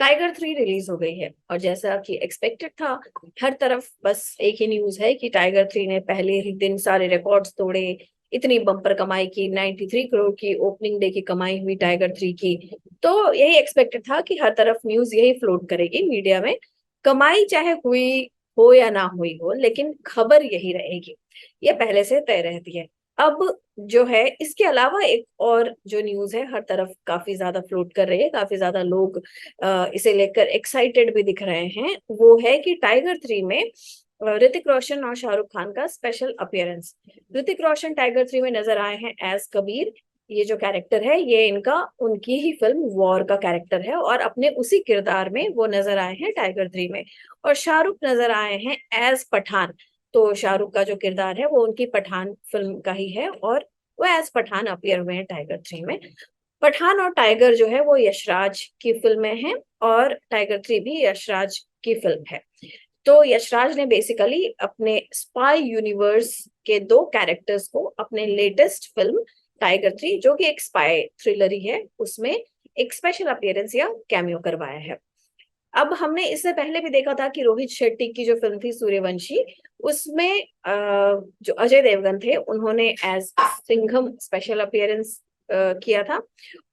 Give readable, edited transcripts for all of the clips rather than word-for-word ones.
Tiger 3 release हो गई है और जैसा कि एक्सपेक्टेड था, हर तरफ बस एक ही न्यूज है कि टाइगर 3 ने पहले ही दिन सारे रिकॉर्ड्स तोड़े। इतनी बम्पर कमाई की, 93 करोड़ की ओपनिंग डे की कमाई हुई टाइगर 3 की। तो यही एक्सपेक्टेड था कि हर तरफ न्यूज यही फ्लोट करेगी मीडिया में। कमाई चाहे हुई हो या ना हुई हो, लेकिन खबर यही रहेगी, ये पहले से तय रहती है। अब जो है इसके अलावा एक और जो न्यूज है हर तरफ काफी ज्यादा फ्लोट कर रही है, काफी ज्यादा लोग इसे लेकर एक्साइटेड भी दिख रहे हैं, वो है कि टाइगर 3 में ऋतिक रोशन और शाहरुख खान का special appearance. Hrithik Roshan tiger 3 में नजर आए हैं एज कबीर। ये जो कैरेक्टर है ये इनका उनकी ही फिल्म वॉर का कैरेक्टर है और अपने उसी किरदार में वो नजर आए हैं टाइगर 3 में। और शाहरुख नजर आए हैं एज पठान। तो शाहरुख का जो किरदार है वो उनकी पठान फिल्म का ही है और वो एज पठान अपीयर हुए हैं टाइगर 3 में। पठान और टाइगर जो है वो यशराज की फिल्में हैं और टाइगर 3 भी यशराज की फिल्म है। तो यशराज ने बेसिकली अपने स्पाई यूनिवर्स के दो कैरेक्टर्स को अपने लेटेस्ट फिल्म टाइगर 3, जो कि एक स्पाई थ्रिलर ही है, उसमें एक स्पेशल अपीयरेंस या कैमियो करवाया है। अब हमने इससे पहले भी देखा था कि रोहित शेट्टी की जो फिल्म थी सूर्यवंशी, उसमें जो अजय देवगन थे उन्होंने एज सिंघम स्पेशल अपीयरेंस किया था।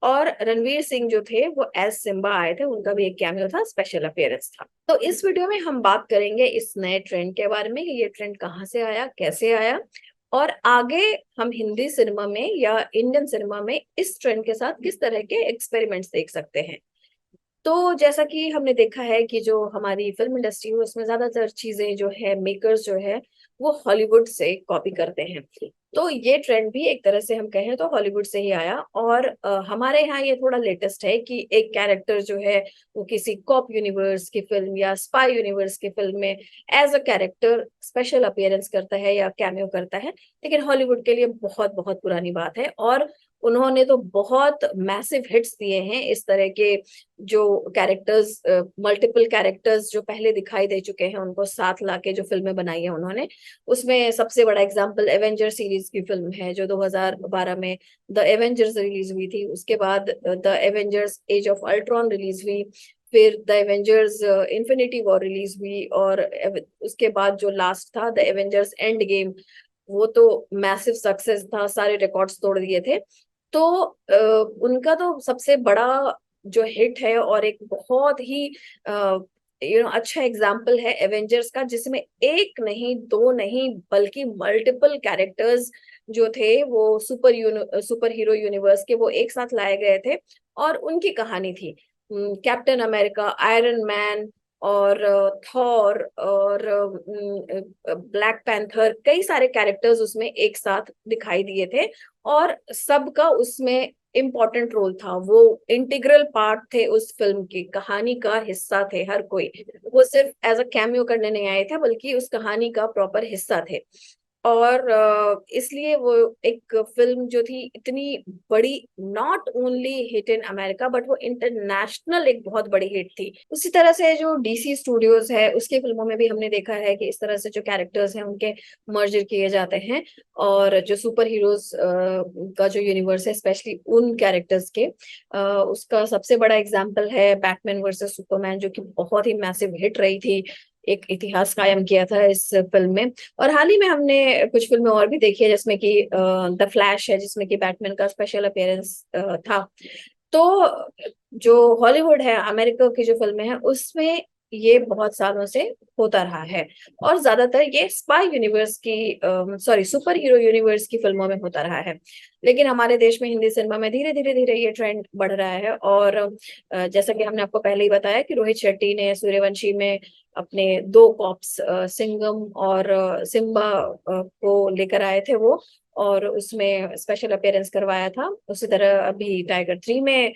और रणवीर सिंह जो थे वो एज सिम्बा आए थे, उनका भी एक कैमियो था, स्पेशल अपीयरेंस था। तो इस वीडियो में हम बात करेंगे इस नए ट्रेंड के बारे में कि ये ट्रेंड कहाँ से आया, कैसे आया, और आगे हम हिंदी सिनेमा में या इंडियन सिनेमा में इस ट्रेंड के साथ किस तरह के एक्सपेरिमेंट्स देख सकते हैं। तो जैसा कि हमने देखा है कि जो हमारी फिल्म इंडस्ट्री है उसमें ज्यादातर चीजें जो है मेकर्स जो है वो हॉलीवुड से कॉपी करते हैं। तो ये ट्रेंड भी एक तरह से हम कहें तो हॉलीवुड से ही आया। और हमारे यहाँ ये थोड़ा लेटेस्ट है कि एक कैरेक्टर जो है वो किसी कॉप यूनिवर्स की फिल्म या स्पाई यूनिवर्स की फिल्म में as a character special appearance करता है या कैमियो करता है। लेकिन हॉलीवुड के लिए बहुत बहुत पुरानी बात है और उन्होंने तो बहुत मैसिव हिट्स दिए हैं इस तरह के। जो कैरेक्टर्स, मल्टीपल कैरेक्टर्स जो पहले दिखाई दे चुके हैं उनको साथ लाके जो फिल्में बनाई है उन्होंने, उसमें सबसे बड़ा एग्जांपल एवेंजर सीरीज की फिल्म है जो 2012 में द एवेंजर्स रिलीज हुई थी। उसके बाद the Avengers Age of Ultron release हुई, फिर the Avengers Infinity War release हुई, और उसके बाद जो लास्ट था द एवेंजर्स एंड गेम, वो तो मैसिव सक्सेस था, सारे रिकॉर्ड्स तोड़ दिए थे। तो उनका तो सबसे बड़ा जो हिट है और एक बहुत ही अच्छा एग्जाम्पल है एवेंजर्स का, जिसमें एक नहीं दो नहीं बल्कि मल्टीपल कैरेक्टर्स जो थे वो सुपर हीरो यूनिवर्स के वो एक साथ लाए गए थे और उनकी कहानी थी। कैप्टन अमेरिका, आयरन मैन और थॉर और ब्लैक पैंथर, कई सारे कैरेक्टर्स उसमें एक साथ दिखाई दिए थे और सबका उसमें इम्पोर्टेंट रोल था। वो इंटीग्रल पार्ट थे, उस फिल्म की कहानी का हिस्सा थे हर कोई। वो सिर्फ एज अ कैमियो करने नहीं आए थे बल्कि उस कहानी का प्रॉपर हिस्सा थे। और इसलिए वो एक फिल्म जो थी इतनी बड़ी, not only hit in America but वो इंटरनेशनल एक बहुत बड़ी हिट थी। उसी तरह से जो डीसी स्टूडियोज है उसके फिल्मों में भी हमने देखा है कि इस तरह से जो कैरेक्टर्स हैं उनके मर्जर किए जाते हैं। और जो सुपर हीरोज का जो यूनिवर्स है स्पेशली उन कैरेक्टर्स के, उसका सबसे बड़ा एग्जाम्पल है बैटमैन वर्सेस सुपरमैन, जो कि बहुत ही मैसिव हिट रही थी, एक इतिहास कायम किया था इस फिल्म में। और हाल ही में हमने कुछ फिल्में और भी देखी है जिसमें कि द फ्लैश है, जिसमें कि बैटमैन का स्पेशल अपीयरेंस था। तो जो हॉलीवुड है, अमेरिका की जो फिल्में हैं उसमें ये बहुत सालों से होता रहा है और ज्यादातर ये स्पाई यूनिवर्स की, सॉरी, सुपर हीरो यूनिवर्स की फिल्मों में होता रहा है। लेकिन हमारे देश में हिंदी सिनेमा में धीरे धीरे धीरे ये ट्रेंड बढ़ रहा है। और जैसा कि हमने आपको पहले ही बताया कि रोहित शेट्टी ने सूर्यवंशी में अपने दो कॉप्स सिंघम और सिम्बा को लेकर आए थे वो, और उसमें स्पेशल अपीयरेंस करवाया था। उसी तरह अभी टाइगर 3 में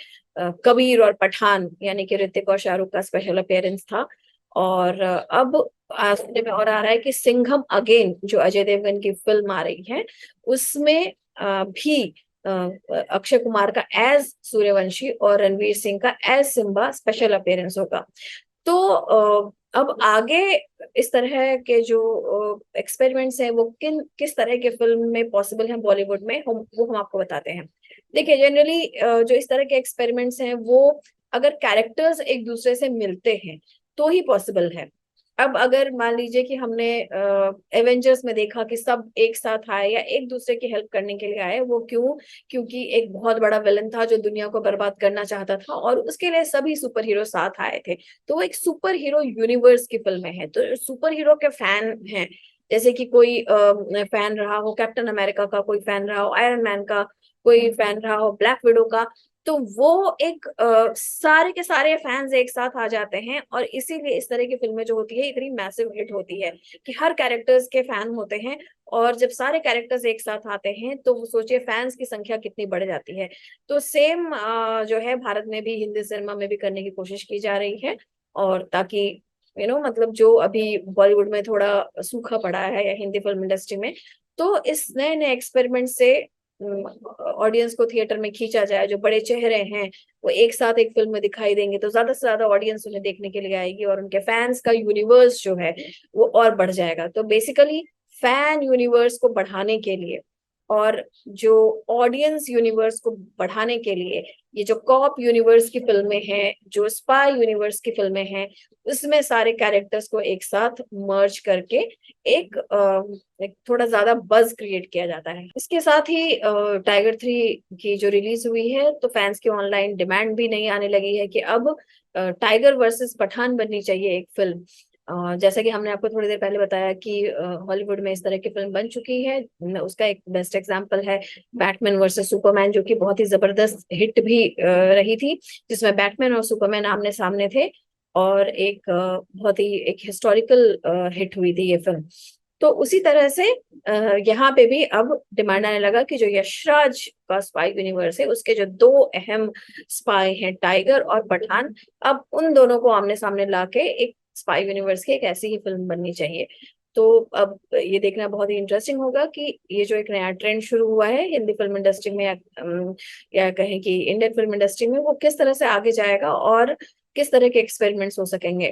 कबीर और पठान यानी कि ऋतिक और शाहरुख का स्पेशल अपीयरेंस था। और अब सुनने में और आ रहा है कि सिंघम अगेन जो अजय देवगन की फिल्म आ रही है उसमें भी अक्षय कुमार का एज सूर्यवंशी और रणवीर सिंह का एज सिम्बा स्पेशल अपीयरेंस होगा। तो अब आगे इस तरह के जो एक्सपेरिमेंट्स हैं वो किस तरह के फिल्म में पॉसिबल हैं बॉलीवुड में, हम आपको बताते हैं। देखिए जनरली जो इस तरह के एक्सपेरिमेंट्स हैं वो अगर कैरेक्टर्स एक दूसरे से मिलते हैं तो ही पॉसिबल है। अब अगर मान लीजिए कि हमने एवेंजर्स में देखा कि सब एक साथ आए या एक दूसरे की हेल्प करने के लिए आए, वो क्यों? क्योंकि एक बहुत बड़ा विलन था जो दुनिया को बर्बाद करना चाहता था और उसके लिए सभी सुपर हीरो साथ आए थे। तो वो एक सुपर हीरो यूनिवर्स की फिल्में हैं, तो सुपर हीरो के फैन हैं। जैसे कि कोई फैन रहा हो कैप्टन अमेरिका का, कोई फैन रहा हो आयरन मैन का, कोई फैन रहा हो ब्लैक विडो का। तो वो एक सारे के सारे फैंस एक साथ आ जाते हैं और इसीलिए इस तरह की फिल्में जो होती है इतनी मैसिव हिट होती है कि हर कैरेक्टर्स के फैन होते हैं। और जब सारे कैरेक्टर्स एक साथ आते हैं तो सोचिए फैंस की संख्या कितनी बढ़ जाती है। तो सेम जो है भारत में भी हिंदी सिनेमा में भी करने की कोशिश की जा रही है। और ताकि मतलब जो अभी बॉलीवुड में थोड़ा सूखा पड़ा है या हिंदी फिल्म इंडस्ट्री में, तो इस नए नए एक्सपेरिमेंट से ऑडियंस को थिएटर में खींचा जाए। जो बड़े चेहरे हैं वो एक साथ एक फिल्म में दिखाई देंगे तो ज्यादा से ज्यादा ऑडियंस उन्हें देखने के लिए आएगी और उनके फैंस का यूनिवर्स जो है वो और बढ़ जाएगा। तो बेसिकली फैन यूनिवर्स को बढ़ाने के लिए और जो ऑडियंस यूनिवर्स को बढ़ाने के लिए ये जो कॉप यूनिवर्स की फिल्में हैं, जो स्पाई यूनिवर्स की फिल्में हैं, उसमें सारे कैरेक्टर्स को एक साथ मर्ज करके एक थोड़ा ज्यादा बज क्रिएट किया जाता है। इसके साथ ही टाइगर 3 की जो रिलीज हुई है तो फैंस की ऑनलाइन डिमांड भी नहीं आने लगी है कि अब टाइगर वर्सेस पठान बननी चाहिए एक फिल्म। जैसा कि हमने आपको थोड़ी देर पहले बताया कि हॉलीवुड में इस तरह की फिल्म बन चुकी है। उसका एक बेस्ट एग्जांपल है बैटमैन वर्सेस सुपरमैन, जो कि बहुत ही जबरदस्त हिट भी रही थी, जिसमें बैटमैन और सुपरमैन आमने सामने थे और एक बहुत ही एक हिस्टोरिकल हिट हुई थी ये फिल्म। तो उसी तरह से यहाँ पे भी अब डिमांड आने लगा कि जो यशराज का स्पाई यूनिवर्स है उसके जो दो अहम स्पाई हैं टाइगर और पठान, अब उन दोनों को आमने सामने लाके एक स्पाई यूनिवर्स की एक ऐसी ही फिल्म बननी चाहिए। तो अब ये देखना बहुत ही इंटरेस्टिंग होगा कि ये जो एक नया ट्रेंड शुरू हुआ है हिंदी फिल्म इंडस्ट्री में या कहें कि इंडियन फिल्म इंडस्ट्री में, वो किस तरह से आगे जाएगा और किस तरह के एक्सपेरिमेंट्स हो सकेंगे।